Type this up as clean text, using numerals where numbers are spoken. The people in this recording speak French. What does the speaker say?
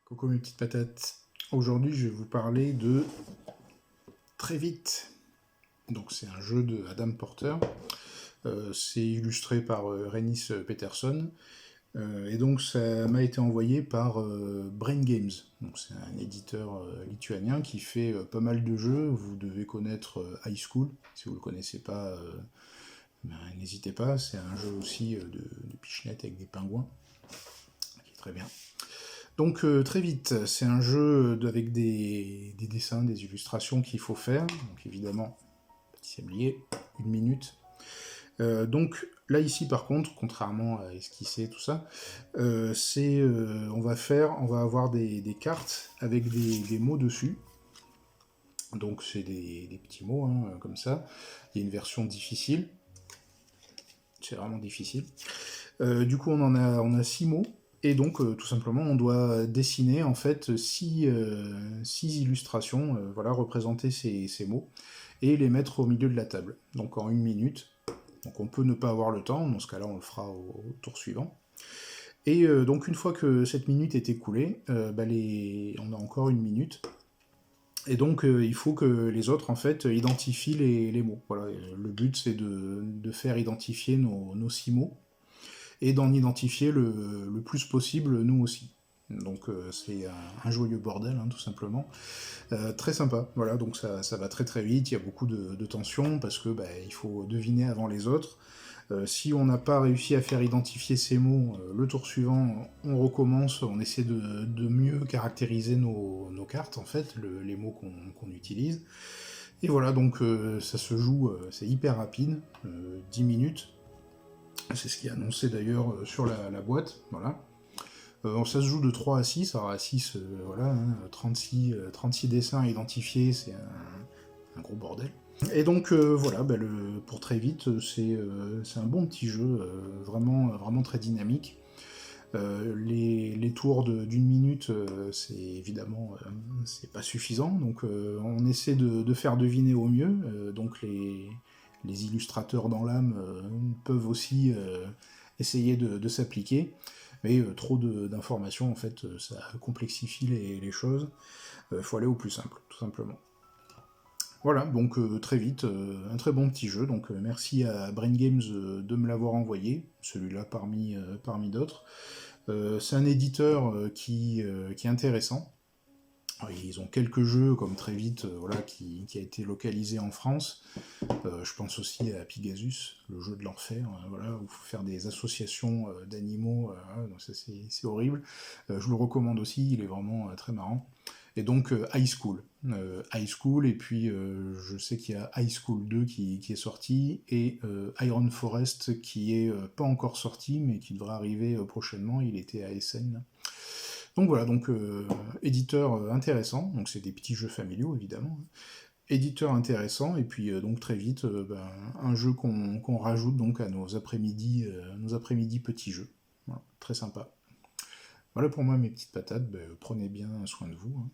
Coucou mes petites patates. Aujourd'hui, je vais vous parler de Très vite. Donc, c'est un jeu de Adam Porter. C'est illustré par Rennis Peterson. Et donc, ça m'a été envoyé par Brain Games. Donc, c'est un éditeur lituanien qui fait pas mal de jeux. Vous devez connaître High School. Si vous ne le connaissez pas, n'hésitez pas. C'est un jeu aussi de pichenette avec des pingouins, qui est très bien. Donc très vite, c'est un jeu avec des dessins, des illustrations qu'il faut faire. Donc évidemment, petit sablier, 1 minute. Donc là ici par contre, contrairement à esquisser tout ça, on va avoir des cartes avec des mots dessus. Donc c'est des petits mots hein, comme ça. Il y a une version difficile. C'est vraiment difficile. Du coup on a 6 mots. Et donc, tout simplement, on doit dessiner en fait 6 illustrations, voilà, représenter ces mots, et les mettre au milieu de la table. Donc en 1 minute. Donc on peut ne pas avoir le temps, dans ce cas-là, on le fera au tour suivant. Et donc une fois que cette minute est écoulée, on a encore 1 minute. Et donc il faut que les autres en fait identifient les mots. Voilà, le but c'est de faire identifier nos 6 mots et d'en identifier le plus possible nous aussi. Donc c'est un joyeux bordel, hein, tout simplement. Très sympa, voilà, donc ça va très très vite, il y a beaucoup de tension, parce que il faut deviner avant les autres. Si on n'a pas réussi à faire identifier ces mots, le tour suivant, on recommence, on essaie de mieux caractériser nos cartes, en fait, les mots qu'on utilise. Et voilà, donc ça se joue, c'est hyper rapide, 10 minutes, c'est ce qui est annoncé d'ailleurs sur la boîte, voilà. Ça se joue de 3 à 6, alors à 6, voilà, hein, 36 dessins à identifier, c'est un gros bordel. Et donc voilà, pour très vite, c'est un bon petit jeu, vraiment très dynamique. Les tours d'1 minute, c'est évidemment c'est pas suffisant, donc on essaie de faire deviner au mieux, donc les illustrateurs dans l'âme peuvent aussi essayer de s'appliquer, mais trop d'informations en fait ça complexifie les choses, faut aller au plus simple, tout simplement. Voilà, donc très vite, un très bon petit jeu, donc merci à Brain Games de me l'avoir envoyé, celui-là parmi d'autres. C'est un éditeur qui est intéressant. Alors, ils ont quelques jeux comme Très vite, voilà, qui a été localisé en France. Je pense aussi à Pegasus, le jeu de l'enfer, voilà, où il faut faire des associations d'animaux, donc ça c'est horrible. Je le recommande aussi, il est vraiment très marrant. Et donc High School. High School, et puis je sais qu'il y a High School 2 qui est sorti, et Iron Forest qui est pas encore sorti, mais qui devrait arriver prochainement, il était à Essen. Donc voilà, donc éditeur intéressant, donc c'est des petits jeux familiaux évidemment. Éditeur intéressant, et puis donc très vite, un jeu qu'on rajoute donc à nos après-midi petits jeux. Voilà, très sympa. Voilà pour moi mes petites patates, prenez bien soin de vous. Hein.